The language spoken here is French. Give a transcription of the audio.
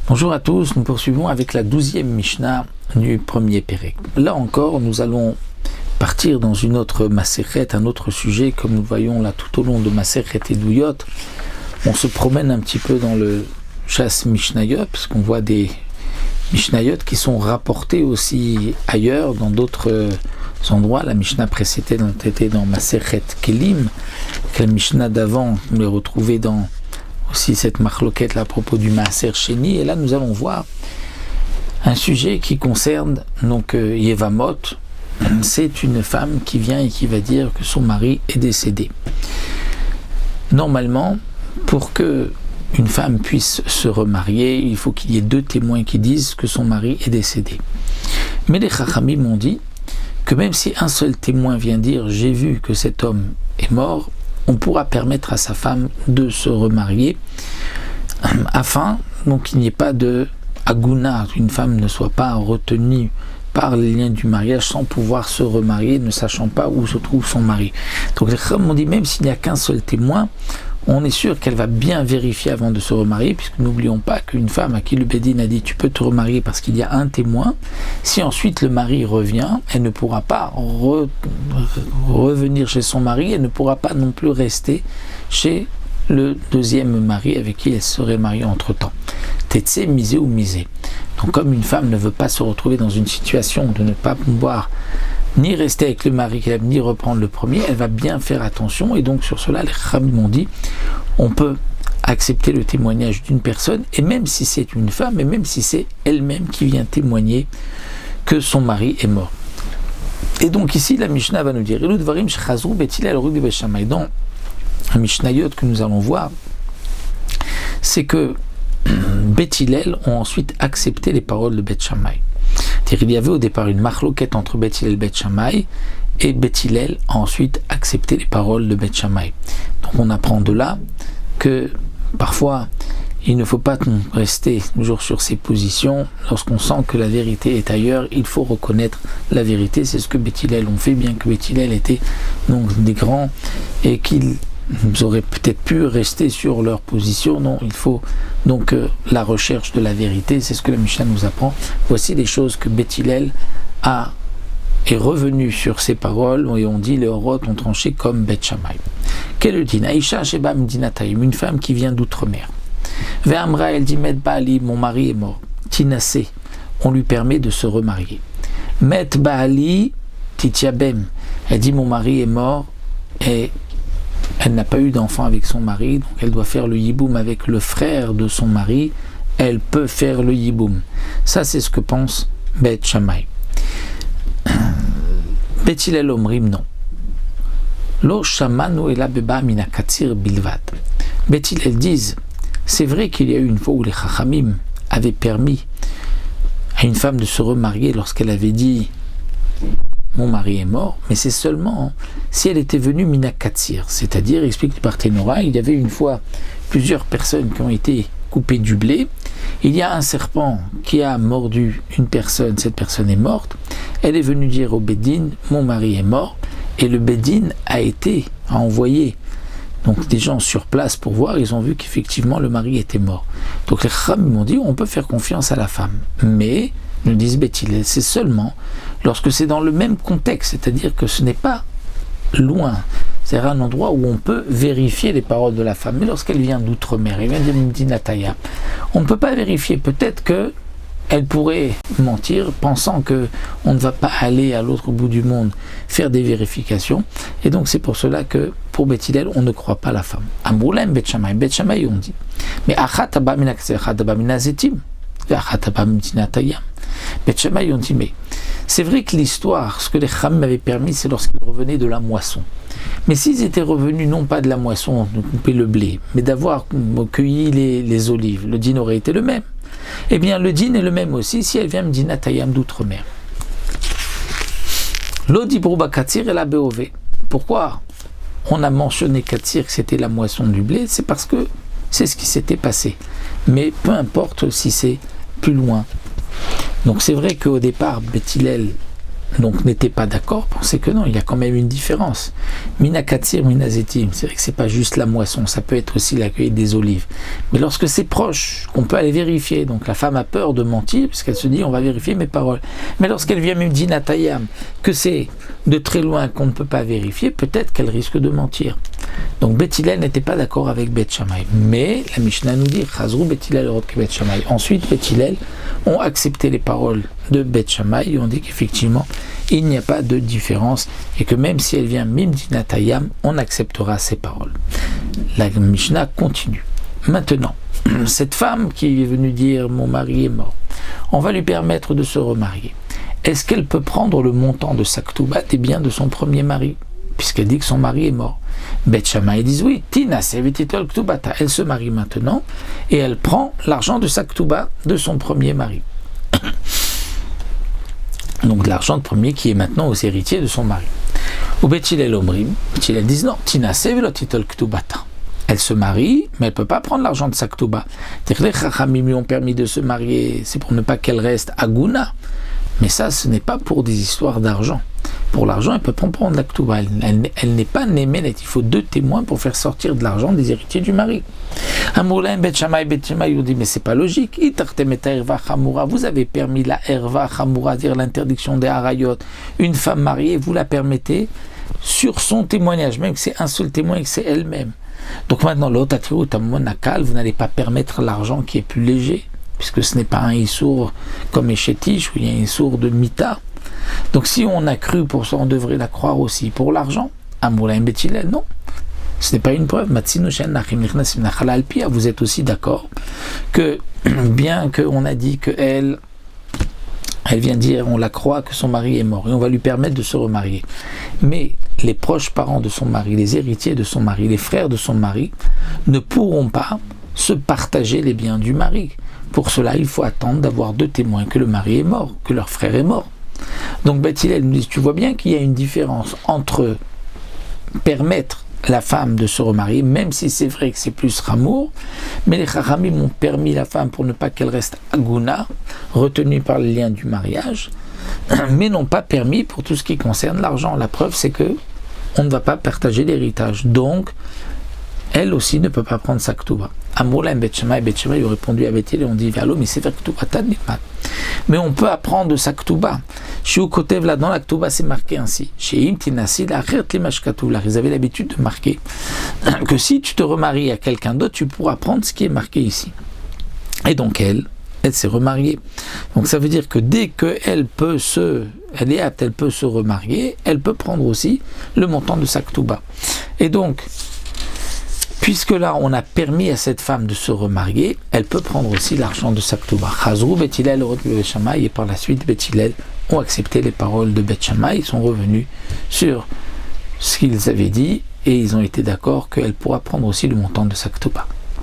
Bonjour à tous, nous poursuivons avec la 12e Mishnah du premier Pérec. Là encore, nous allons partir dans une autre Masechet, un autre sujet, comme nous voyons là tout au long de Masechet et Douyot. On se promène un petit peu dans le chasse Mishnayot, parce qu'on voit des Mishnayot qui sont rapportés aussi ailleurs, dans d'autres endroits. La Mishnah précédente était dans Masechet Kelim, que la Mishnah d'avant, on les retrouvait dans aussi cette marloquette là à propos du Maaser Sheni, et là nous allons voir un sujet qui concerne donc Yevamot. C'est une femme qui vient et qui va dire que son mari est décédé. Normalement, pour que une femme puisse se remarier, il faut qu'il y ait deux témoins qui disent que son mari est décédé. Mais les Chachamim m'ont dit que même si un seul témoin vient dire « j'ai vu que cet homme est mort », on pourra permettre à sa femme de se remarier afin donc qu'il n'y ait pas de aguna, une femme ne soit pas retenue par les liens du mariage sans pouvoir se remarier, ne sachant pas où se trouve son mari. Donc les femmes m'ont dit, même s'il n'y a qu'un seul témoin, on est sûr qu'elle va bien vérifier avant de se remarier, puisque n'oublions pas qu'une femme à qui le Bédine a dit tu peux te remarier parce qu'il y a un témoin, si ensuite le mari revient, elle ne pourra pas revenir chez son mari, elle ne pourra pas non plus rester chez le deuxième mari avec qui elle serait mariée entre-temps. Tetsé, misé ou misé. Donc comme une femme ne veut pas se retrouver dans une situation de ne pas pouvoir ni rester avec le mari qu'elle aime, ni reprendre le premier, elle va bien faire attention. Et donc sur cela, les Chachamim m'ont dit, on peut accepter le témoignage d'une personne, et même si c'est une femme, et même si c'est elle-même qui vient témoigner que son mari est mort. Et donc ici, la Mishnah va nous dire, dans un Mishnayot que nous allons voir, c'est que Beth Hillel ont ensuite accepté les paroles de Beth Shammai. Il y avait au départ une marloquette entre Beth Hillel et Beth Shammai, et Beth Hillel a ensuite accepté les paroles de Beth Shammai. Donc on apprend de là que parfois il ne faut pas rester toujours sur ses positions. Lorsqu'on sent que la vérité est ailleurs, il faut reconnaître la vérité. C'est ce que Beth Hillel ont fait, bien que Beth Hillel était donc des grands et qu'ils auraient peut-être pu rester sur leur position. Non, il faut donc la recherche de la vérité, c'est ce que la Mishnah nous apprend. Voici les choses que Beth Hillel est revenu sur ses paroles, et on dit les Horot ont tranché comme Beth Shammai. Quel est le din? Aïcha Sheba Mdinataïm, une femme qui vient d'outre-mer. Ve'amra, elle dit Met Baali, mon mari est mort. Tinasé, on lui permet de se remarier. Met Baali, Titiabem, elle dit mon mari est mort et elle n'a pas eu d'enfant avec son mari, donc elle doit faire le yiboum avec le frère de son mari, elle peut faire le yiboum. Ça, c'est ce que pense Beth Shammai. Beth Hillel omrim non. Lo shamanu ela beba mina katsir bilvad. Beth Hillel disent, c'est vrai qu'il y a eu une fois où les Chachamim avaient permis à une femme de se remarier lorsqu'elle avait dit mon mari est mort, mais c'est seulement si elle était venue mina katsir, c'est-à-dire, explique le Parthénora, il y avait une fois plusieurs personnes qui ont été coupées du blé, il y a un serpent qui a mordu une personne, cette personne est morte, elle est venue dire au Bédine, mon mari est mort, et le Bédine a envoyé donc des gens sur place pour voir, ils ont vu qu'effectivement le mari était mort. Donc les Chachamim m'ont dit, on peut faire confiance à la femme, mais nous disent Beth Hillel, c'est seulement lorsque c'est dans le même contexte, c'est-à-dire que ce n'est pas loin, c'est-à-dire un endroit où on peut vérifier les paroles de la femme. Mais lorsqu'elle vient d'outre-mer, elle vient de Mdinataya, on ne peut pas vérifier. Peut-être qu'elle pourrait mentir, pensant qu'on ne va pas aller à l'autre bout du monde faire des vérifications. Et donc c'est pour cela que pour Beth Hillel, on ne croit pas la femme. Amroulaim Beth Shammai, Beth Shammai on dit, mais achat haba mina kser, achat haba mina zetim, achat haba mdinataya. Beth Shammai ont dit, mais c'est vrai que l'histoire, ce que les Chachamim m'avaient permis, c'est lorsqu'ils revenaient de la moisson. Mais s'ils étaient revenus non pas de la moisson, de couper le blé, mais d'avoir cueilli les olives, le din aurait été le même. Eh bien, le din est le même aussi si elle vient me dire Natayam d'outre-mer. L'odi brouba katsir et la béové. Pourquoi on a mentionné katsir que c'était la moisson du blé? C'est parce que c'est ce qui s'était passé. Mais peu importe si c'est plus loin. Donc c'est vrai qu'au départ, Beth Hillel donc n'étaient pas d'accord, pensaient que non, il y a quand même une différence. Mina katsir, mina zetim, c'est vrai que c'est pas juste la moisson, ça peut être aussi la cueillette des olives. Mais lorsque c'est proche, qu'on peut aller vérifier, donc la femme a peur de mentir, puisqu'elle se dit on va vérifier mes paroles. Mais lorsqu'elle vient même dinatayam, que c'est de très loin qu'on ne peut pas vérifier, peut-être qu'elle risque de mentir. Donc Beth Hillel n'était pas d'accord avec Beth Shammai. Mais la Mishnah nous dit Chazrou Beth Hillel rot ke Beth Shammai. Ensuite, Beth Hillel ont accepté les paroles de Beth Shammai et ont dit qu'effectivement, il n'y a pas de différence et que même si elle vient Mimdinatayam, on acceptera ses paroles. La Mishnah continue. Maintenant, cette femme qui est venue dire mon mari est mort, on va lui permettre de se remarier. Est-ce qu'elle peut prendre le montant de sa ketouba des biens de son premier mari, puisqu'elle dit que son mari est mort? Beth Shammai disent oui, Tina sevititol ktubata. Elle se marie maintenant et elle prend l'argent de sa ketouba de son premier mari. Donc l'argent de premier qui est maintenant aux héritiers de son mari. Ou Beth Hillel omrim, Beth Hillel disent non, Tina sevititol ktubata. Elle se marie, mais elle ne peut pas prendre l'argent de sa ketouba. Les Chachamim lui ont permis de se marier, c'est pour ne pas qu'elle reste aguna. Mais ça, ce n'est pas pour des histoires d'argent. Pour l'argent, elle peut pas prendre la ketouba. Elle n'est pas néménet. Il faut 2 témoins pour faire sortir de l'argent des héritiers du mari. Amoulain, Beth Shammai ont dit, mais c'est pas logique. Vous avez permis la herva chamura, dire l'interdiction des harayot. Une femme mariée, vous la permettez sur son témoignage, même que c'est un seul témoin et que c'est elle-même. Donc maintenant, vous n'allez pas permettre l'argent qui est plus léger, puisque ce n'est pas un issour comme Eshetish, où il y a un issour de mita. Donc si on a cru pour ça, on devrait la croire aussi pour l'argent. Amoulaim Beth Hillel, non. Ce n'est pas une preuve. Vous êtes aussi d'accord que, bien qu'on a dit qu'elle vient dire, on la croit que son mari est mort, et on va lui permettre de se remarier. Mais les proches parents de son mari, les héritiers de son mari, les frères de son mari, ne pourront pas se partager les biens du mari. Pour cela, il faut attendre d'avoir 2 témoins que le mari est mort, que leur frère est mort. Donc Beth Hillel nous dit, tu vois bien qu'il y a une différence entre permettre la femme de se remarier, même si c'est vrai que c'est plus ramour, mais les Chachamim ont permis la femme pour ne pas qu'elle reste aguna, retenue par le lien du mariage, mais n'ont pas permis pour tout ce qui concerne l'argent. La preuve, c'est que on ne va pas partager l'héritage. Donc, elle aussi ne peut pas prendre sa ketouba. Amoulaim Beth Shammai ont répondu à Beth Hillel et on dit Valo, mais c'est faire ketouba tadnipat. Mais on peut apprendre de sa ketouba. Chez Ukotev, là, dans la ketouba, c'est marqué ainsi. Chez Imtinasi, la Rimashkatoular, ils avaient l'habitude de marquer que si tu te remaries à quelqu'un d'autre, tu pourras prendre ce qui est marqué ici. Et donc elle s'est remariée. Donc ça veut dire que dès qu'elle elle est apte, elle peut se remarier, elle peut prendre aussi le montant de sa ketouba. Et donc, puisque là, on a permis à cette femme de se remarier, elle peut prendre aussi l'argent de sa ketouba. Chazrou Beth Hillel rot ke Beth Shammai, et par la suite, Beth Hillel ont accepté les paroles de Beth Shammai, ils sont revenus sur ce qu'ils avaient dit, et ils ont été d'accord qu'elle pourra prendre aussi le montant de sa ketouba.